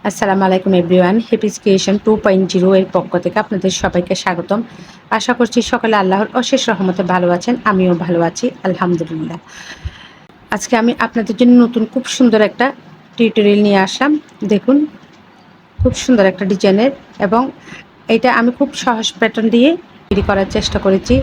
আসসালামু আলাইকুম everyone. Happy's creation 2.0 এর পক্ষ থেকে আপনাদের সবাইকে স্বাগতম। আশা করছি সকালে আল্লাহর অশেষ রহমতে ভালো আছেন, আমিও ভালো আছি আলহামদুলিল্লাহ। আজকে আমি আপনাদের জন্য নতুন খুব সুন্দর একটা টিউটোরিয়াল নিয়ে আসলাম। দেখুন, খুব সুন্দর একটা ডিজাইনের, এবং এটা আমি খুব সহজ প্যাটার্ন দিয়ে তৈরি করার চেষ্টা করেছি।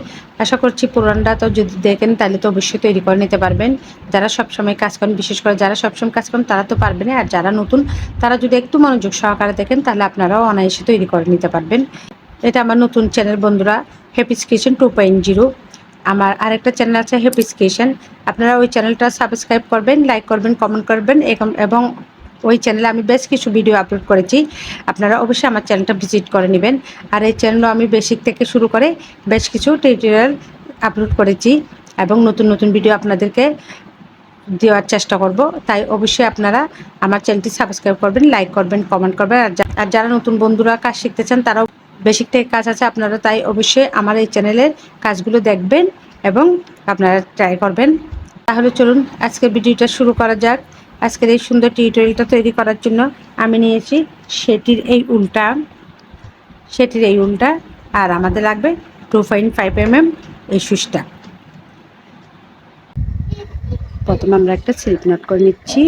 আশা করছি পুরানটা তো যদি দেখেন তাহলে তো অবশ্যই তৈরি করে নিতে পারবেন। যারা সবসময় কাজ করেন, বিশেষ করে যারা সবসময় কাজ করেন তারা তো পারবেন, আর যারা নতুন তারা যদি একটু মনোযোগ সহকারে দেখেন তাহলে আপনারাও অনায়াসে তৈরি করে নিতে পারবেন। এটা আমার নতুন চ্যানেল বন্ধুরা, হ্যাপিস ক্রিয়েশন 2.0। আমার আরেকটা চ্যানেল আছে হ্যাপিস ক্রিয়েশন, আপনারা ওই চ্যানেলটা সাবস্ক্রাইব করবেন, লাইক করবেন, কমেন্ট করবেন, এবং ওই চ্যানেলে আমি বেশ কিছু ভিডিও আপলোড করেছি। আপনারা অবশ্যই আমার চ্যানেলটা ভিজিট করে নেবেন। আর এই চ্যানেলও আমি বেসিক থেকে শুরু করে বেশ কিছু টিউটোরিয়াল আপলোড করেছি, এবং নতুন নতুন ভিডিও আপনাদেরকে দেওয়ার চেষ্টা করব। তাই অবশ্যই আপনারা আমার চ্যানেলটি সাবস্ক্রাইব করবেন, লাইক করবেন, কমেন্ট করবেন। আর যারা নতুন বন্ধুরা কাজ শিখতে চান তারাও বেসিক থেকে কাজ আছে আপনারা, তাই অবশ্যই আমার এই চ্যানেলের কাজগুলো দেখবেন এবং আপনারা ট্রাই করবেন। তাহলে চলুন আজকের ভিডিওটা শুরু করা যাক। আজকের এই সুন্দর টিউটোরিয়ালটা তৈরি করার জন্য আমি নিয়েছি সেটির এই উলটা, আর আমাদের লাগবে 2.5 mm এই সুচটা। প্রথমে আমরা একটা স্লিপ নট করে নিচ্ছি।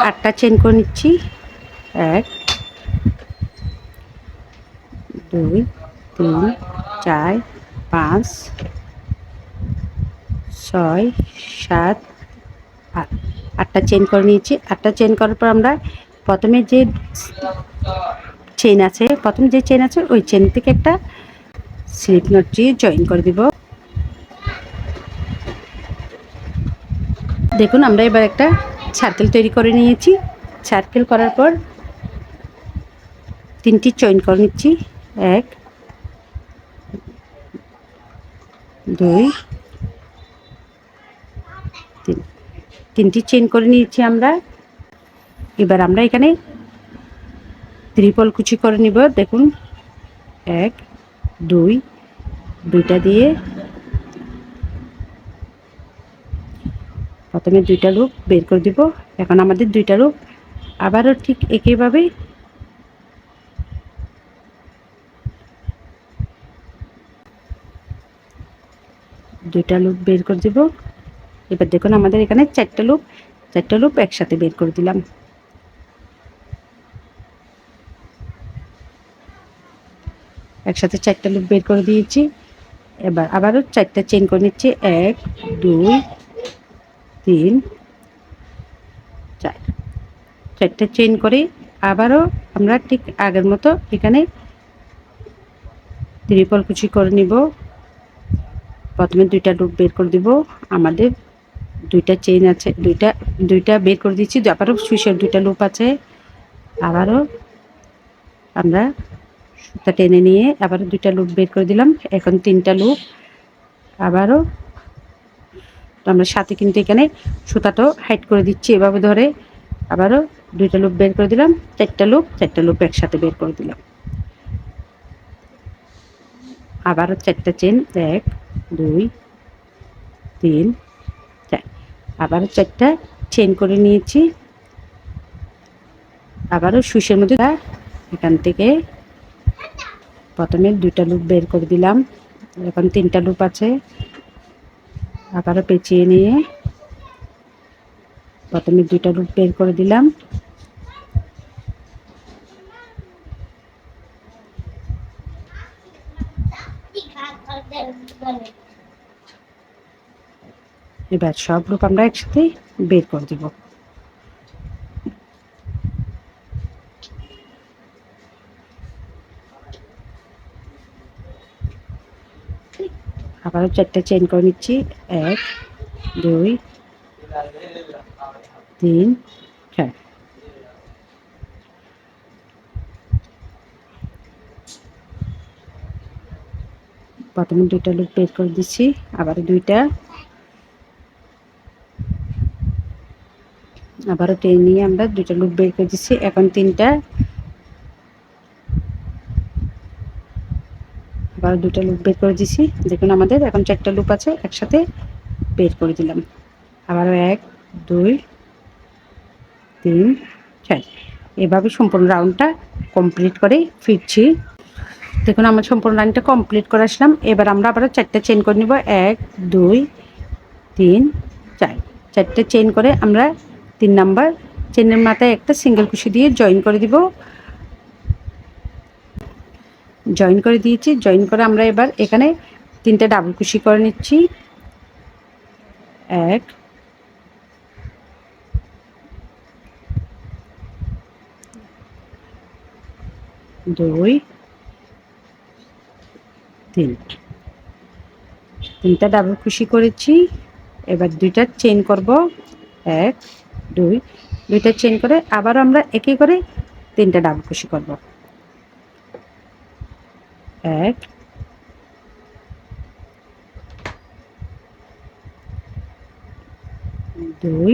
আটটা চেন করে নিচ্ছি। 1 2 3 4 5 6 7 8, 8টা চেন করে নিয়েছি। 8টা চেন করার পর আমরা প্রথমে যে চেন আছে ওই চেন থেকে একটা স্লিপ নট দিয়ে জয়েন করে দিব। দেখুন, আমরা এবার একটা সার্কেল তৈরি করে নিয়েছি। সার্কেল করার পর 3টি জয়েন করে নিচ্ছি। 1 2 3, 3টি চেন করে নিয়েছি আমরা। এবার আমরা এখানে ত্রিপল কুচি করে নিব। দেখুন, 1 2, দুইটা দিয়ে প্রথমে 2টা লুপ বের করে দিব। এখন আমাদের 2টা লুপ আবারও ঠিক একইভাবে বের করে দিব। এবার দেখুন, আমাদের এখানে 4টা লুপ একসাথে বের করে দিলাম। একসাথে 4টা লুপ বের করে দিয়েছি। এবার আবারও 4টা চেন করে নিচ্ছি। 1 2 3 4, 4টা চেন করে আবারও আমরা ঠিক আগের মতো এখানে ত্রিপল কুচি করে নিব। প্রথমে 2টা লুপ বের করে দিব। আমাদের 2টা চেইন আছে, দুইটা বের করে দিচ্ছি। আবারও সুইচের 2টা লুপ আছে। আবারও আমরা সুতা টেনে নিয়ে আবারও 2টা লুপ বের করে দিলাম। এখন 3টা লুপ আবারও আমরা সাথে কিন্তু এখানে সুতাটাও হাইড করে দিচ্ছি এভাবে ধরে। আবারও 2টা লুপ বের করে দিলাম। 4টা লুপ একসাথে বের করে দিলাম। আবারও 4টা চেন, 1 2 3 4, আবারও 4টা চেন করে নিয়েছি। আবারও সুইচের মধ্যে এখান থেকে প্রথমে 2টা লুপ বের করে দিলাম। এখন 3টা লুপ আছে। আবারও পেঁচিয়ে নিয়ে প্রথমে 2টা লুপ বের করে দিলাম। এবার সব লুপ আমরা একসাথে বের করে দিব। আবারও 4টা চেন করে নিচ্ছি। 1 2 3 4, প্রথমে 2টা লুপ বের করে দিচ্ছি। আবারও আবারও টেনে নিয়ে আমরা 2টা লুপ বের করে দিচ্ছি। এখন 3টা, আবারও 2টা লুপ বের করে দিচ্ছি। দেখুন, আমাদের এখন 4টা লুপ আছে, একসাথে বের করে দিলাম। আবারও 1 2 3 4। এভাবে সম্পূর্ণ রাউন্ডটা কমপ্লিট করে ফিরছি। দেখুন আমার সম্পূর্ণ লাইনটা কমপ্লিট করে আসলাম। এবার আমরা আবারও 4টা চেইন করে নিব। 1 2 3 4। 4টে চেইন করে আমরা 3 নাম্বার চেইনের মাথায় একটা সিঙ্গেল কুশি দিয়ে জয়েন করে দিব। জয়েন করে দিয়েছি। জয়েন করে আমরা এবার এখানে 3টে ডাবল কুশি করে নিচ্ছি। 1 2 3। 3টা ডাবল কুশি করেছি। এবার 2টা চেইন করব। 1 2। 2টা চেইন করে আবার আমরা একই করে 3টা ডাবল কুশি করব। 1 2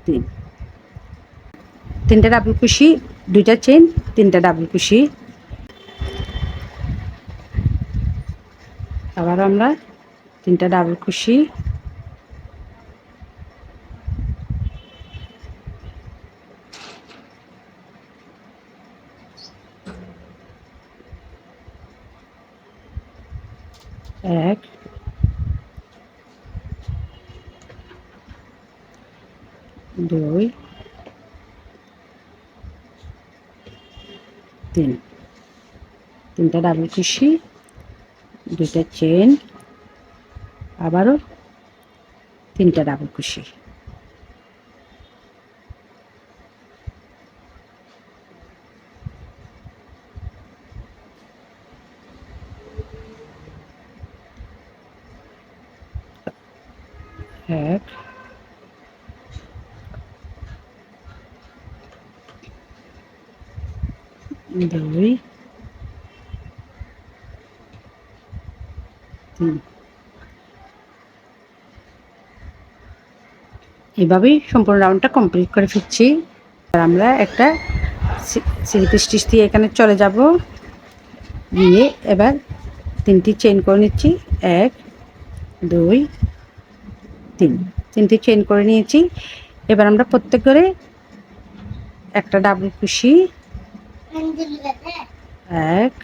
3। 3টা ডাবল কুশি, 2টা চেইন, 3টা ডাবল কুশি। আবার আমরা 3টা ডাবল কুশি। 1 2 3। 3টা ডাবল কুশি, 2টা চেইন, আবারও 3টা ডাবল কুশি। 1 2 3। এভাবেই সম্পূর্ণ রাউন্ডটা কমপ্লিট করে ফিরছি। আর আমরা একটা স্লিপ স্টিচ দিয়ে এখানে চলে যাব। গিয়ে এবার 3টি চেইন করে নিচ্ছি। 1 2 3। 3টি চেইন করে নিয়েছি। এবার আমরা প্রত্যেক করে একটা ডাবল কুশি, 1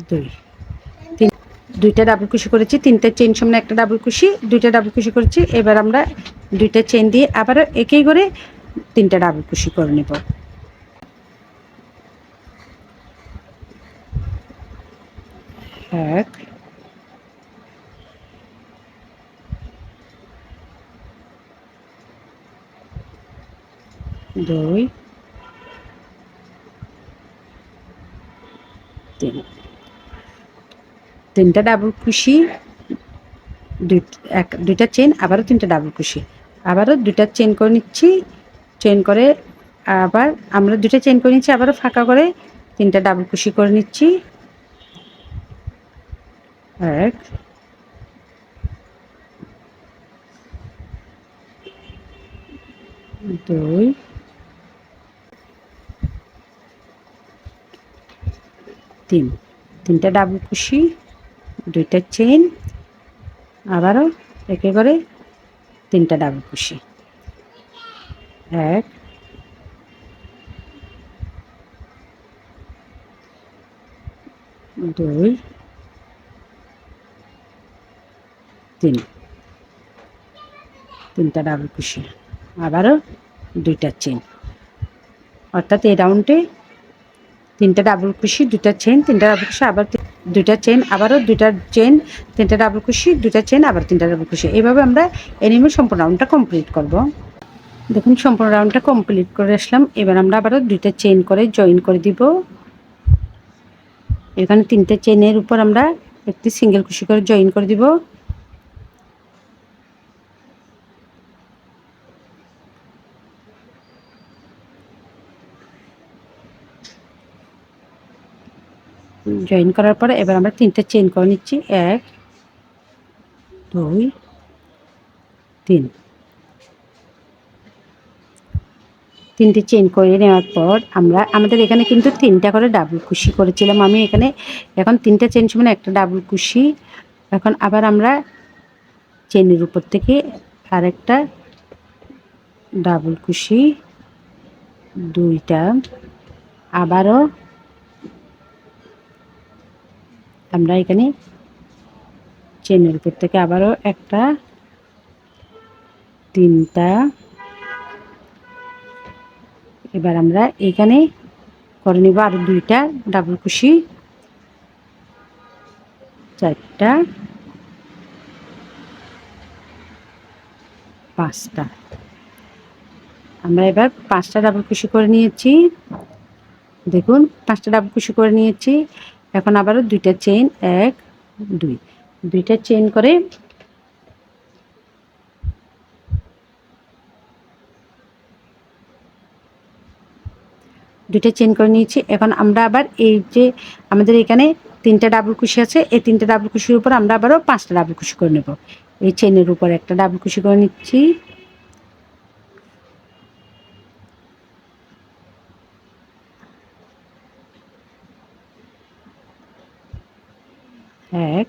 2 3। 2টা ডাবল কুশি করেছি। 3টা চেইন সামনে একটা ডাবল কুশি, 2টা ডাবল কুশি করেছি। এবার আমরা 2টা চেইন দিয়ে আবারও একই করে 3টা ডাবল কুশি করে নেব। 1 2 3। 3টা ডাবল কুশি, 2টা চেইন, আবারও 3টা ডাবল কুশি, আবারও 2টা চেইন করে নিচ্ছি। চেইন করে আবার আমরা 2টা চেইন করে নিচ্ছি, আবারও ফাঁকা করে 3টা ডাবল কুশি করে নিচ্ছি। 1 2 3। 3টা ডাবল কুশি, 2টা চেইন, আবারও একে করে 3টা ডাবল কুশি। 1 2 3। 3টা ডাবল কুশি, আবারও 2টা চেইন। অর্থাৎ এই রাউন্ডে 3টা ডাবল কুশি, 2টা চেইন, 3টা ডাবল কুশি, আবার 2টা চেইন, আবারও 2টা চেইন, 3টা ডাবল কুশি, 2টা চেইন, আবার 3টা ডাবল কুশি। এইভাবে আমরা এনিমে সম্পূর্ণ রাউন্ডটা কমপ্লিট করব। দেখুন সম্পূর্ণ রাউন্ডটা কমপ্লিট করে আসলাম। এবার আমরা আবারও 2টা চেইন করে জয়েন করে দিব। এখানে 3টে চেইনের উপর আমরা একটি সিঙ্গেল কুশি করে জয়েন করে দিব। জয়েন করার পরে এবার আমরা 3টে চেইন করে নিচ্ছি। 1 2 3। তিনটে চেন করে নেওয়ার পর আমাদের এখানে কিন্তু 3টা করে ডাবল কুশি করেছিলাম আমি এখানে। এখন 3টা চেন সমান একটা ডাবল কুশি। এখন আবার আমরা চেনের উপর থেকে আরেকটা ডাবল কুশি, 2টা, আবারও আমরা এখানে চেনের উপর থেকে আবারও একটা, 3টা। এবার আমরা এখানে করে নেব আরো 2টা ডাবল কুশি, 4টা, 5টা। আমরা এবার 5টা ডাবল কুশি করে নিয়েছি। দেখুন 5টা ডাবল কুশি করে নিয়েছি। এখন আবারও 2টা চেন, 1 2, 2টা চেন করে নিয়েছি। এখন আমরা আবার এই যে আমাদের এখানে 3টা ডাবল কুশি আছে, এই 3টা ডাবল কুশির উপর আমরা আবারও 5টা ডাবল কুশি করে নেব। এই চেনের উপর একটা ডাবল কুশি করে নিচ্ছি, এক,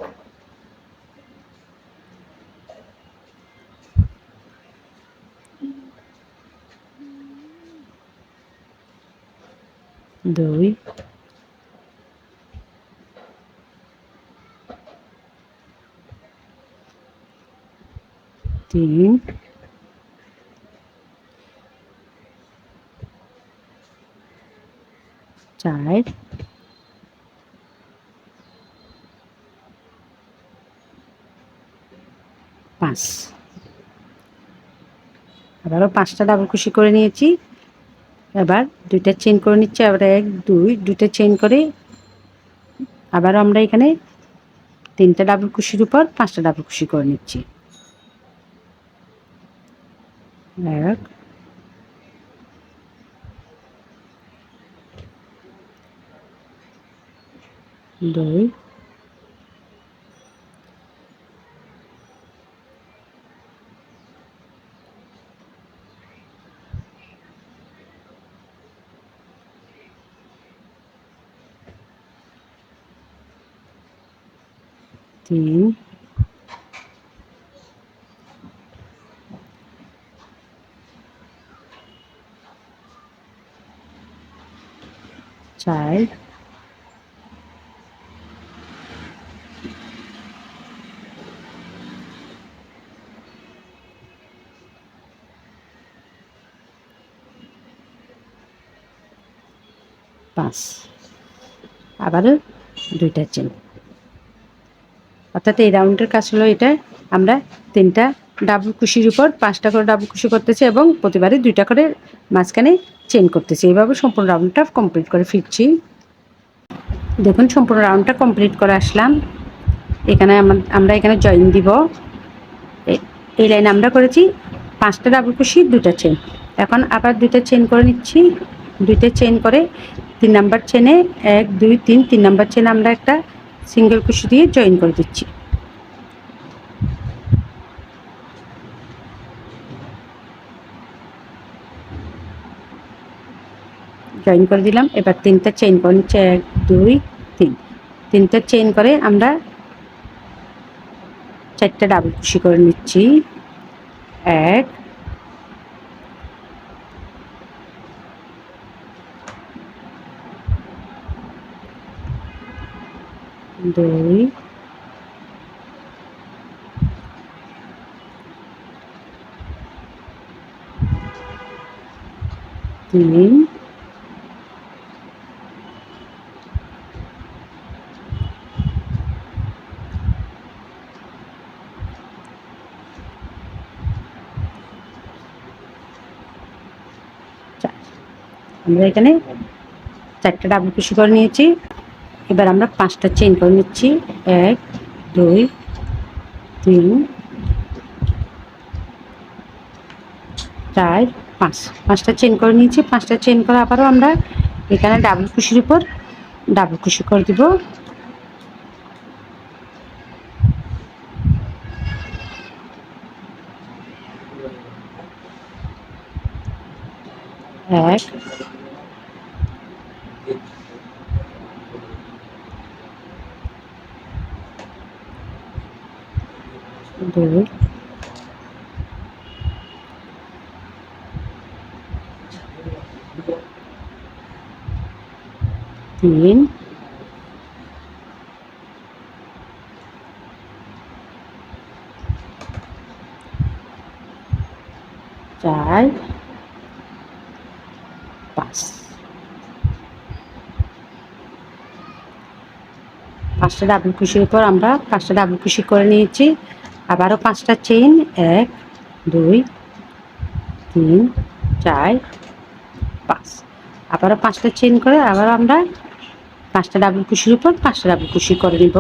দুই, তিন, চার, 5। আবারও 5টা ডাবল কুশি করে নিয়েছি। এবার 2টা চেন করে নিচ্ছি, আবার 1 2, 2টা চেন করে আবারও আমরা এখানে 3টা ডাবল কুশির উপর 5টা ডাবল কুশি করে নিচ্ছি, 1 2 3 4 5। আবারও 2টা চেন। অর্থাৎ এই রাউন্ডের কাজ হলো এটা। আমরা 3টা ডাবল কুশির উপর 5টা করে ডাবল কুশি করতেছি এবং প্রতিবারই 2টা করে মাঝখানে চেন করতেছি। এইভাবে সম্পূর্ণ রাউন্ডটা কমপ্লিট করে ফিরছি। দেখুন সম্পূর্ণ রাউন্ডটা কমপ্লিট করে আসলাম। এখানে আমরা এখানে জয়েন দিব। এই লাইনে আমরা করেছি 5টা ডাবল কুশি, 2টা চেন। এখন আবার 2টা চেন করে নিচ্ছি। 2টা চেন করে 3 নাম্বার চেনে 1 2 3, 3 নাম্বার চেনে আমরা একটা সিঙ্গেল কুশি দিয়ে জয়েন করে দিচ্ছি। জয়েন করে দিলাম। এবার 3টা চেন করে নিচ্ছি, 1 2 3। 3টা চেন করে আমরা 4টা ডাবল কুশি করে নিচ্ছি, 1 2 3 4। আমরা এখানে 4টা ডাবল কুশি করে নিয়েছি। এবার আমরা 5টা চেন করে নিচ্ছি, 1 2 3 4 5। 5টা চেন করে নিয়েছি। 5টা চেন করে আবারও আমরা এখানে ডাবল কুশির উপর ডাবল কুশি করে দিব। এক, দুই, তিন, চার, পাঁচ। পাঁচটা ডাবল কুশির উপর আমরা পাঁচটা ডাবল কুশি করে নিয়েছি। আবারও পাঁচটা চেইন, এক, দুই, তিন, চার, পাঁচ। আবারও পাঁচটা চেইন করে আবার আমরা পাঁচটা ডাবল কুশির উপর পাঁচটা ডাবল কুশি করে নিব।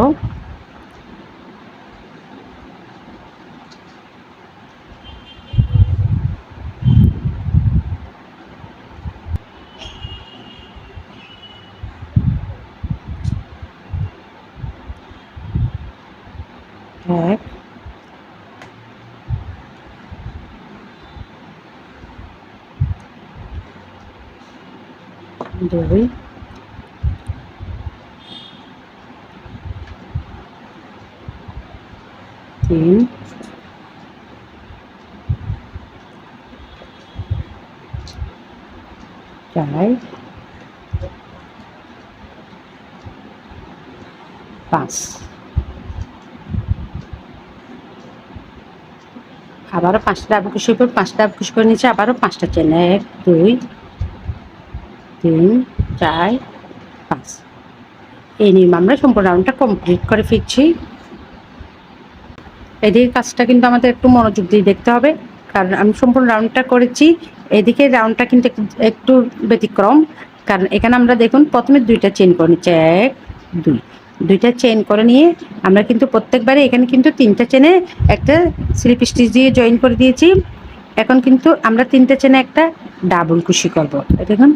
এক, দুই, তিন, চার, পাঁচ। আবারও পাঁচটা ডাবল কুশির উপর পাঁচটা ডাবল কুশি করে নিয়েছি। আবারও পাঁচটা চেন, এক, দুই, তিন, চার, পাঁচ। এই নিয়ম আমরা সম্পূর্ণ রাউন্ডটা কমপ্লিট করে ফিরছি। এদিকে কাজটা কিন্তু আমাদের একটু মনোযোগ দিয়ে দেখতে হবে, কারণ আমি সম্পূর্ণ রাউন্ডটা করেছি। এদিকে রাউন্ডটা কিন্তু একটু ব্যতিক্রম, কারণ এখানে আমরা দেখুন প্রথমে দুইটা চেন করে নিচ্ছি, এক, দুই, দুইটা চেন করে নিয়ে আমরা কিন্তু প্রত্যেকবারে এখানে কিন্তু তিনটা চেনে একটা স্লিপ স্টিচ দিয়ে জয়েন করে দিয়েছি। এখন কিন্তু আমরা তিনটা চেনে একটা ডাবল কুশি করবো। দেখুন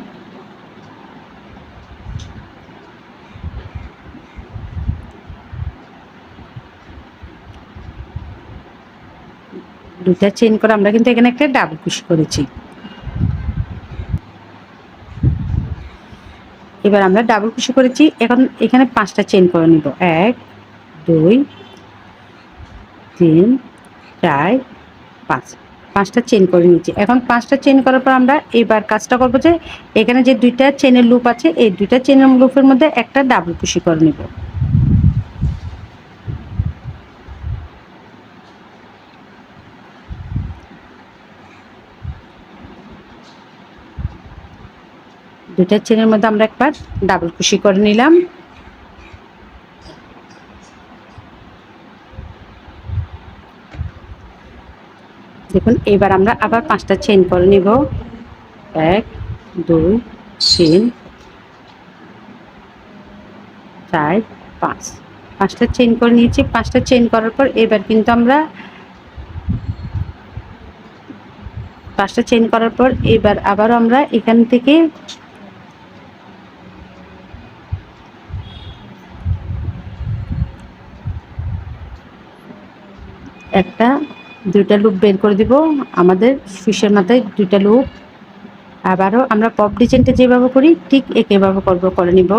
দুইটা চেন করে আমরা কিন্তু এখানে একটা ডাবল কুশি করেছি। এবার আমরা ডাবল কুশি করেছি, এখন এখানে পাঁচটা চেন করে নিব, এক, দুই, তিন, চার, পাঁচ। পাঁচটা চেন করে নিয়েছি। এখন পাঁচটা চেন করার পর আমরা এবার কাজটা করবো যে এখানে যে দুইটা চেনের লুপ আছে এই দুইটা চেনের লুপের মধ্যে একটা ডাবল কুশি করে নিব। দুইটা চেনের মধ্যে আমরা একবার ডাবল কুশি করে নিলাম। দেখুন এবার আমরা আবার পাঁচটা চেন করে নিব, এক, দুই, তিন, চার, পাঁচ। পাঁচটা চেন করে নিয়েছি। পাঁচটা চেন করার পর এবার কিন্তু আমরা পাঁচটা চেন করার পর এবার আবারও আমরা এখান থেকে একটা দুইটা লুপ বের করে দিব। আমাদের ফিশের মাথায় দুইটা লুপ। আবারও আমরা পপ ডিজাইনটা যেভাবে করি ঠিক একইভাবে করে নিব।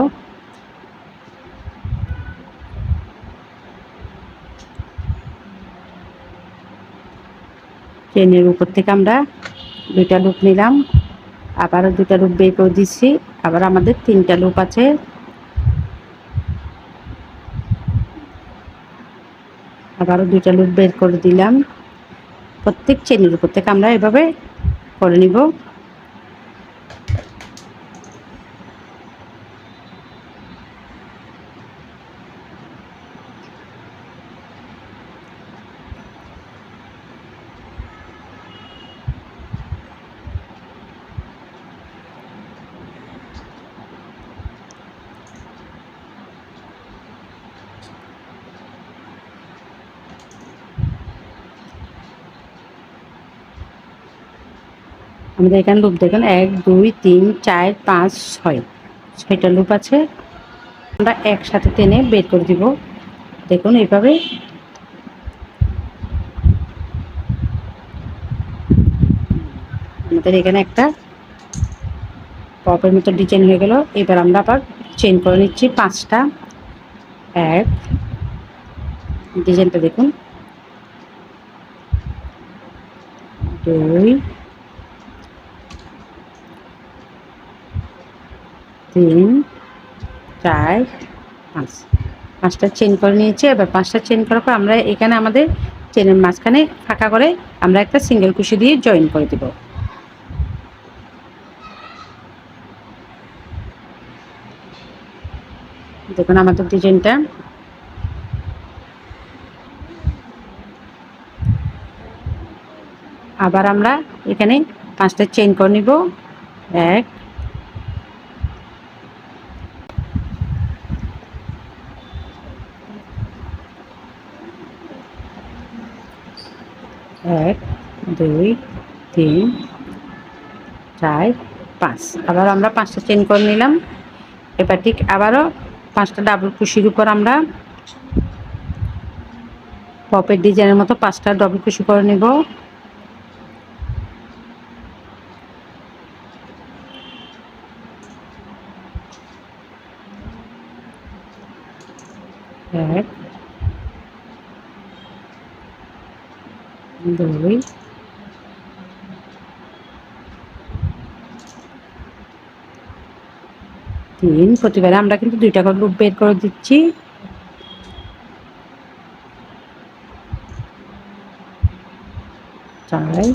চেনের উপর থেকে আমরা দুইটা লুপ নিলাম, আবারও দুইটা লুপ বের করে দিচ্ছি। আবার আমাদের তিনটা লুপ আছে, আবারও দুইটা লুপ বের করে দিলাম। প্রত্যেক চেনের উপর থেকে আমরা এভাবে করে নিব। আমাদের এখানে লুপ দেখেন, এক, দুই, তিন, চার, পাঁচ, ছয়, ছয়টা লুপ আছে। আমরা একসাথে টেনে বের করে দিব। দেখুন এইভাবে আমাদের এখানে একটা পপের মতো ডিজাইন হয়ে গেল। এবার আমরা আবার চেইন করে নিচ্ছি 5টা। এক, ডিজাইনটা দেখুন, 2, 3, 4, 5, 5টা চেইন করে নিয়েছি। এবার 5টা চেইন করার পর আমরা এখানে আমাদের চেনের মাঝখানে ফাঁকা করে আমরা একটা সিঙ্গেল কুশি দিয়ে জয়েন করে দেব। দেখুন আমাদের ডিজাইনটা। আবার আমরা এখানে 5টা চেইন করে নিব। 1, 1, 2, 3, 4, 5। আবার আমরা 5টা চেইন করে নিলাম। এবার ঠিক আবারও 5টা ডাবল কুশির উপর আমরা পপের ডিজাইনের মতো 5টা ডাবল কুশি করে নেব। এক, 2, 3। প্রতিবারে আমরা কিন্তু 2টা করে লুপ বের করে দিচ্ছি। 4,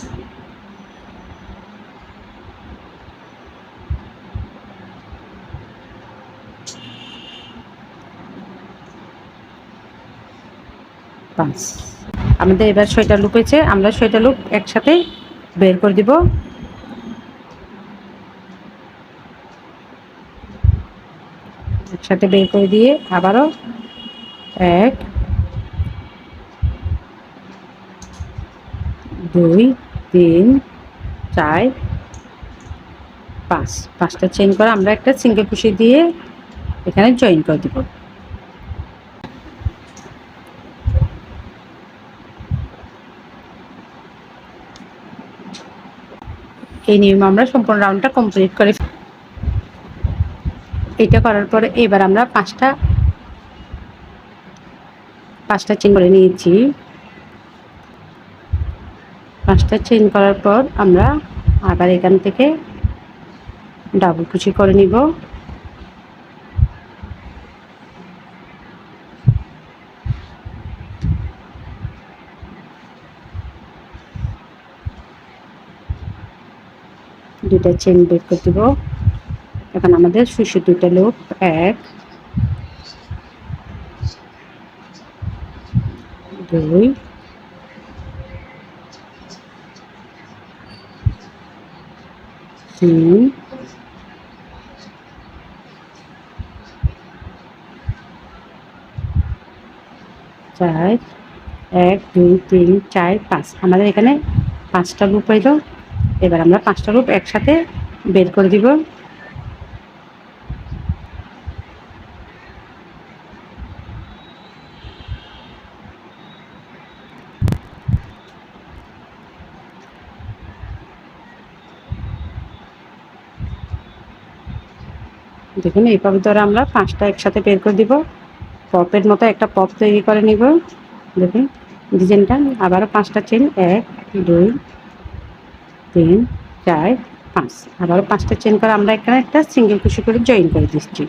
5। আমাদের এবার 6টা লুপ হয়েছে। আমরা 6টা লুপ একসাথে বের করে দিব। একসাথে বের করে দিয়ে আবারও 1, 2, 3, 4, 5। 5টা চেইন করে আমরা একটা সিঙ্গেল কুশি দিয়ে এখানে জয়েন করে দিব। এই নিয়মে আমরা সম্পূর্ণ রাউন্ডটা কমপ্লিট করে, এটা করার পরে এবার আমরা 5টা চেইন করে নিয়েছি। 5টা চেইন করার পর আমরা আবার এখান থেকে ডাবল কুচি করে নিব। দুইটা চেইন বের করে দিব। এখন আমাদের সুশি 2টা লুপ, 1, 2, 3, 4, 1, 2, 3, 4, 5। আমাদের এখানে 5টা লুপ হইল। এবার আমরা 5টা লুপ একসাথে বের করে দিব। দেখুন এইভাবে ধরে আমরা 5টা একসাথে বের করে দিব। পপের মতো একটা পপ তৈরি করে নিব। দেখুন ডিজাইনটা। আবারও 5টা চেইন, 1, 2, 3, 4, 5। আবারও 5টা চেইন করে আমরা এখানে একটা সিঙ্গেল কুশি করে জয়েন করে দিচ্ছি।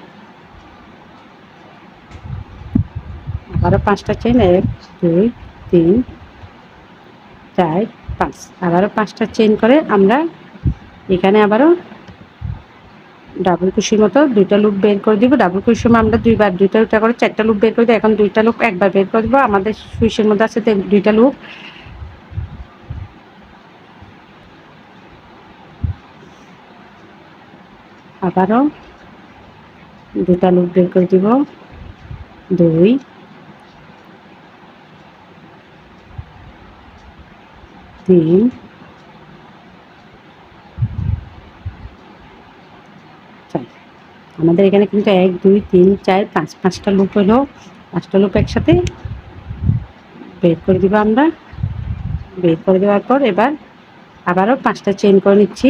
আবারও 5টা চেইন, 1, 2, 3, 4, 5। আবারও 5টা চেইন করে আমরা এখানে আবারও ডাবল কুশির মতো 2টা লুপ বের করে দিব। ডাবল কুশির সময় আমরা 2বার 2টা করে 4টা লুপ বের করে দিই। এখন 2টা লুপ একবার বের করে দিব। আমাদের সুইচের মধ্যে আছে 2টা লুপ। আবারও 2টা লুপ বের করে দিব। 2, 3, 4। আমাদের এখানে কিন্তু 1, 2, 3, 4, 5, 5টা লুপ হলো। 5টা লুপ একসাথে বের করে দিব। আমরা বের করে দেওয়ার পর এবার আবারও 5টা চেইন করে নিচ্ছি।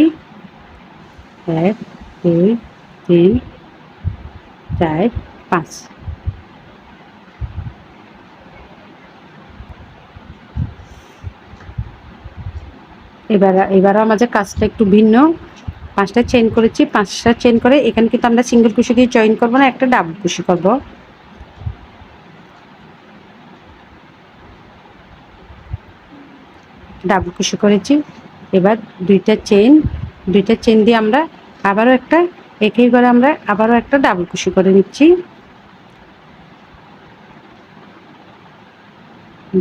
1, দুই, তিন, চার, পাঁচ। এবারও আমাদের কাজটা একটু ভিন্ন। 5টা চেইন করেছি, 5টা চেইন করে এখানে কিন্তু আমরা সিঙ্গেল কুশি দিয়ে জয়েন করব না, একটা ডাবল কুশি করব। ডাবল কুশি করেছি। এবার দুইটা চেইন দিয়ে আমরা আবারও একটা একই করে আমরা আবারও একটা ডাবল কুশি করে নিচ্ছি।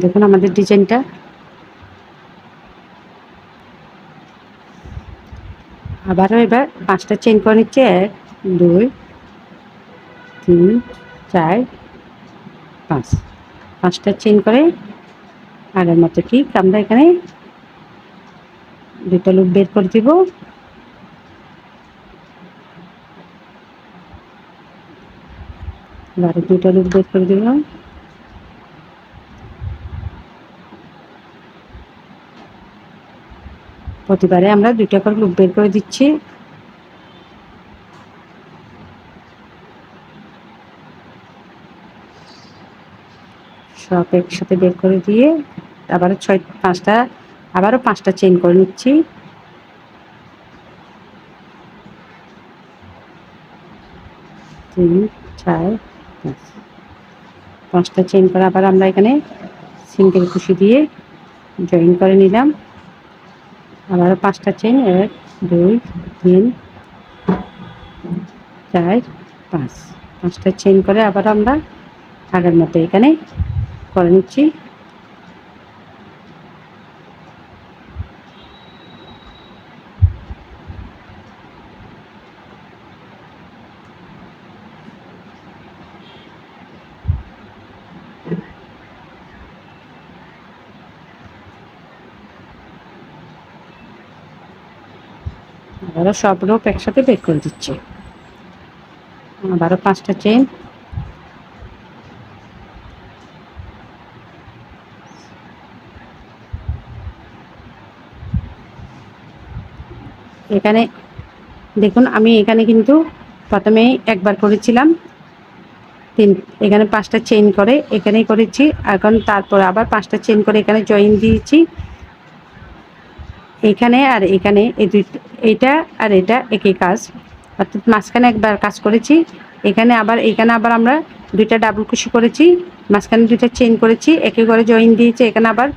দেখুন আমাদের ডিজাইনটা। আবারও এবার 5টা চেইন করে নিচ্ছি। 1, 2, 3, 4, 5। 5টা চেইন করে আগের মতো ঠিক আমরা এখানে দুটো লুপ বের করে দিব। এবারে দুটো লুপ বের করে দিলাম। প্রতিবারে আমরা দুইটা করে লুপ বের করে দিচ্ছি। সব একসাথে বের করে দিয়ে আবারও 5টা আবারও 5টা চেইন করে নিচ্ছি। 3, 4, 5। 5টা চেইন করে আবার আমরা এখানে সিঙ্গেল কুশি দিয়ে জয়েন করে নিলাম। আবারও 5টা চেইন। 1, 2, 3, 4, 5। 5টা চেইন করে আবার আমরা আগের মতো এখানে করে নিচ্ছি। আবারও সব রোপ একসাথে বের করে দিচ্ছি। আবারও 5টা চেইন। এখানে দেখুন আমি এখানে কিন্তু প্রথমেই একবার করেছিলাম এখানে 5টা চেইন করে এখানেই করেছি। এখন তারপর আবার 5টা চেইন করে এখানে জয়েন দিয়েছি। এখানে আর এখানে এইটা আর এটা একই কাজ, অর্থাৎ মাঝখানে একবার কাজ করেছি। এখানে আবার আমরা দুইটা ডাবল কুশি করেছি, মাঝখানে দুইটা চেইন করেছি, একই করে জয়েন দিয়েছি। এখানে আবার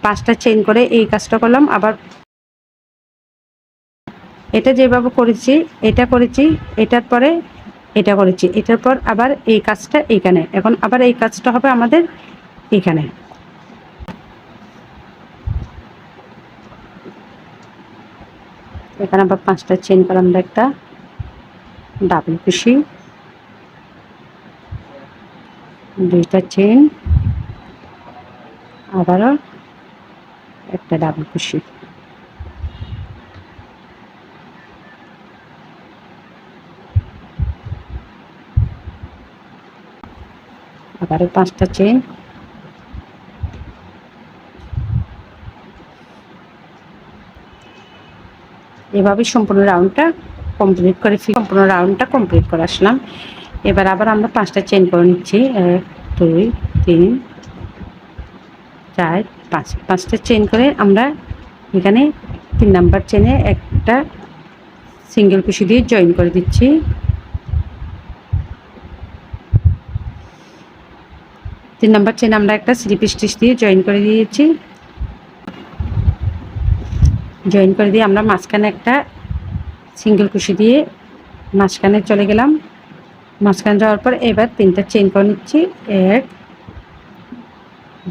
5টা চেইন করে এই কাজটা করলাম। আবার এটা যেভাবে করেছি এটা করেছি, এটার পরে এটা করেছি, এটার পর আবার এই কাজটা এখানে। এখন আবার এই কাজটা হবে আমাদের এখানে। এখানে আবার 5টা চেইন করে আমরা একটা ডাবল কুশি, দুইটা চেইন, আবারও একটা ডাবল কুশি। আবারও 5টা চেইন। এভাবে সম্পূর্ণ রাউন্ডটা কমপ্লিট করে আসলাম। এবার আবার আমরা 5টা চেইন করে নিচ্ছি। 1, 2, 3, 4, 5। 5টা চেইন করে আমরা এখানে 3 নাম্বার চেইনে একটা সিঙ্গেল কুশি দিয়ে জয়েন করে দিচ্ছি। 3 নাম্বার চেইনে আমরা একটা স্লিপ স্টিচ দিয়ে জয়েন করে দিয়েছি। জয়েন করে দিয়ে আমরা মাঝখানে একটা সিঙ্গেল কুশি দিয়ে মাঝখানে চলে গেলাম। মাঝখানে যাওয়ার পর এবার 3টা চেইন করে নিচ্ছি। 1,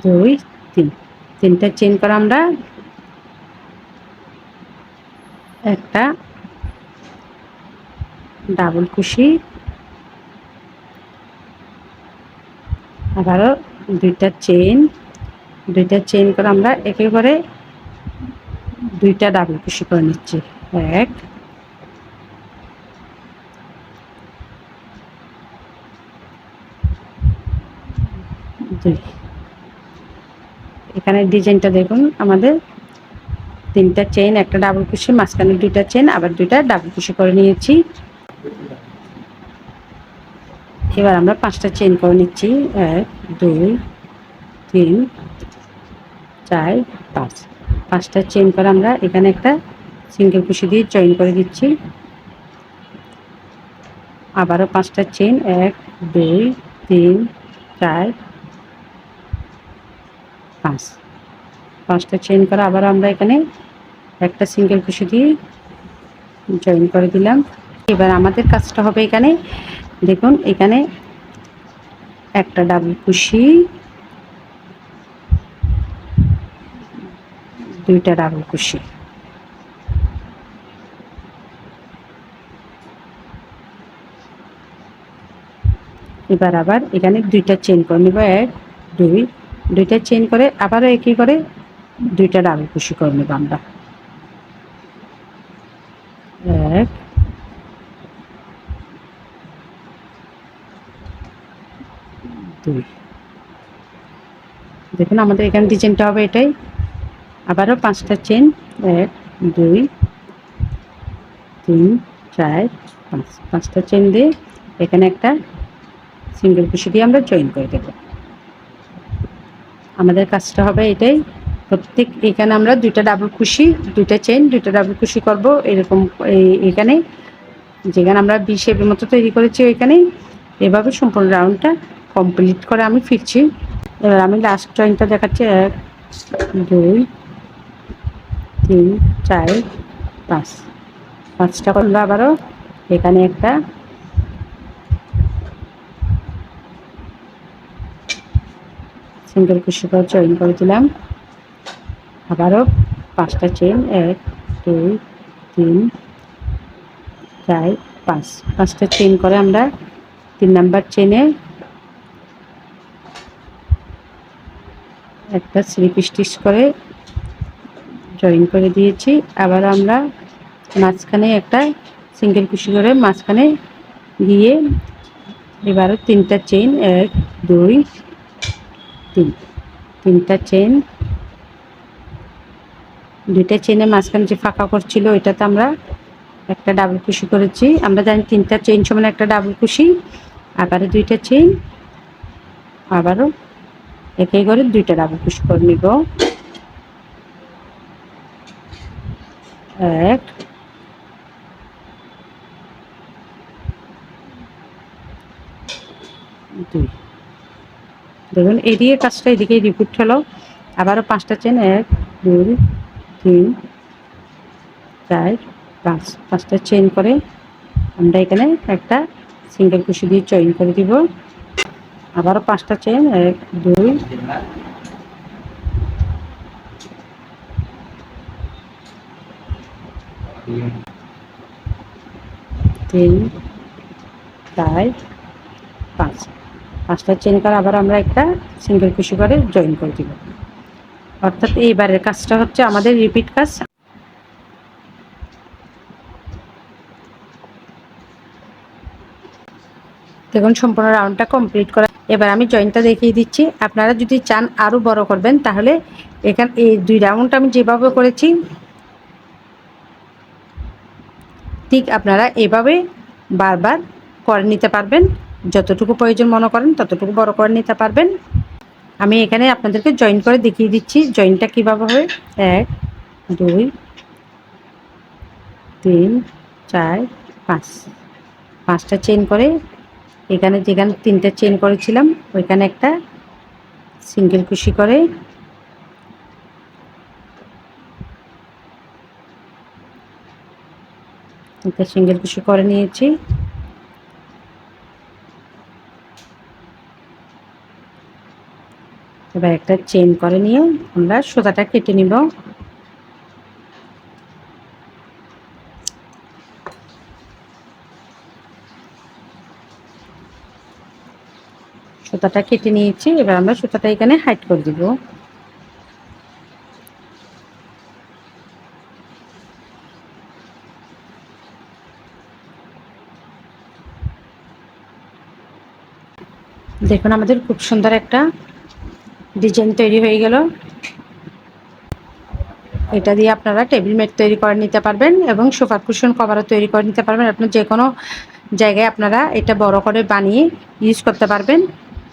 2, 3। 3টা চেইন করে আমরা একটা ডাবল কুশি, আবারও দুইটা চেইন করে আমরা একেবারে দুইটা ডাবল কুশি করে নিচ্ছি। 1, 2। এখানে ডিজাইনটা দেখুন, আমাদের 3টা চেইন, একটা ডাবল কুশি, মাঝখানে 2টা চেইন, আবার 2টা ডাবল কুশি করে নিয়েছি। এবার আমরা 5টা চেইন করে নিচ্ছি। 1 2 3 4 5। 5টা চেইন করে আমরা এখানে একটা সিঙ্গেল কুশি দিয়ে জয়েন করে দিচ্ছি। আবারও 5টা চেইন 1 2 3 4 5। 5টা চেইন করে আবার আমরা এখানে একটা সিঙ্গেল কুশি দিয়ে জয়েন করে দিলাম। এবার আমাদের কাজটা হবে এখানে দেখুন, এখানে একটা ডাবল কুশি, দুইটা ডাবল কুশি, এবার আবার এখানে দুইটা চেইন করে নেব। 1 2 দুইটা চেইন করে আবারও একই করে দুইটা ডাবল কুশি করে নেব আমরা। 1 2। দেখুন আমাদের এখানে ডিজাইনটা হবে এটাই। আবারও 5টা চেইন 1 2 3 4 5। 5টা চেইন দিয়ে এখানে একটা সিঙ্গেল কুশি দিয়ে আমরা জয়েন করে দেব। আমাদের কাজটা হবে এটাই। প্রত্যেক এখানে আমরা দুইটা ডাবল কুশি, দুইটা চেইন, দুইটা ডাবল কুশি করব এরকম। এখানে যেখানে আমরা ভি শেপের মতো তৈরি করেছি ওইখানে এভাবে সম্পূর্ণ রাউন্ডটা কমপ্লিট করে আমি ফিরছি। এবার আমি লাস্ট জয়েনটা দেখাচ্ছি। 1 2 3 4 5। 5টা করলো। আবারও এখানে একটা সিঙ্গেল কুশি করে জয়েন করে দিলাম। আবারও 5টা চেইন 1 2 3 4 5। 5টা চেইন করে আমরা 3 নাম্বার চেইনে একটা স্লিপ স্টিচ করে জয়েন করে দিয়েছি। আবার আমরা মাঝখানে একটা সিঙ্গেল কুশি করে মাঝখানে দিয়ে এবারও 3টা চেইন 1 2 3। 3টা চেইন, দুইটা চেইনে মাঝখানে যে ফাঁকা করছিল ওইটাতে আমরা একটা ডাবল কুশি করেছি। আমরা জানি 3টা চেইন সমান একটা ডাবল কুশি। আবারও 2টা চেইন, আবারও একই করে 2টা ডাবল কুশি করে নিব। 1 2। দেখুন এদিকে কাজটা এদিকে রিপিট হলো। আবারও 5টা চেইন 1 2 3 4 5। 5টা চেইন করে আমরা এখানে একটা সিঙ্গেল কুশি দিয়ে জয়েন করে দিব। আবারও 5টা চেইন 1 2 3 4 5। 5টা চেইন করে আবার আমরা একটা সিঙ্গেল কুশি করে জয়েন করে দিব। অর্থাৎ এইবারের কাজটা হচ্ছে আমাদের রিপিট কাজ। দেখুন সম্পূর্ণ রাউন্ডটা কমপ্লিট করা। এবার আমি জয়েন্টটা দেখিয়ে দিচ্ছি। আপনারা যদি চান আরও বড় করবেন তাহলে এখানে এই 2 রাউন্ড আমি যেভাবে করেছি ঠিক আপনারা এভাবে বারবার করে নিতে পারবেন। যতটুকু প্রয়োজন মনে করেন ততটুকু বড় করে নিতে পারবেন। আমি এখানে আপনাদেরকে জয়েন করে দেখিয়ে দিচ্ছি জয়েনটা কীভাবে হবে। 1 2 3 4 5। 5টা চেইন করে এখানে যেখানে 3টা চেইন করেছিলাম ওইখানে একটা সিঙ্গেল কুশি করে একটা সিঙ্গেল কুশি করে নিয়েছি। এবার একটা চেইন করে নিয়ে আমরা সুতাটা কেটে নিব। সুতাটা কেটে নিয়েছি। এবার আমরা সুতাটা এখানে হাইড করে দিব। দেখুন আমাদের খুব সুন্দর একটা ডিজাইন তৈরি হয়ে গেল। এটা দিয়ে আপনারা টেবিল ম্যাট তৈরি করে নিতে পারবেন এবং সোফা কুশন কভারও তৈরি করে নিতে পারবেন। আপনার যে কোনো জায়গায় আপনারা এটা বড় করে বানিয়ে ইউজ করতে পারবেন।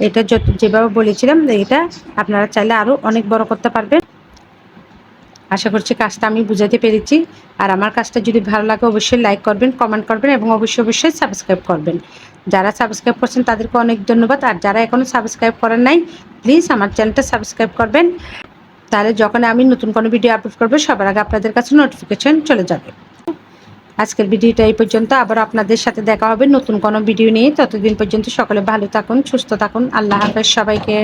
এটা যেভাবে বলেছিলাম এটা আপনারা চাইলে আরও অনেক বড় করতে পারবেন। আশা করছি কাজটা আমি বুঝাতে পেরেছি। আর আমার কাজটা যদি ভালো লাগে অবশ্যই লাইক করবেন, কমেন্ট করবেন এবং অবশ্যই সাবস্ক্রাইব করবেন। যারা সাবস্ক্রাইব করছেন তাদেরকে অনেক ধন্যবাদ। আর যারা এখনও সাবস্ক্রাইব করেন নাই প্লিজ আমার চ্যানেলটা সাবস্ক্রাইব করবেন। তাহলে যখন আমি নতুন কোনো ভিডিও আপলোড করবো সবার আগে আপনাদের কাছে নোটিফিকেশন চলে যাবে। আজকের ভিডিওটা এই পর্যন্ত। আবার আপনাদের সাথে দেখা হবে নতুন কোনো ভিডিও নিয়ে। ততদিন পর্যন্ত সকলে ভালো থাকুন, সুস্থ থাকুন। আল্লাহ হাফেজ সবাইকে।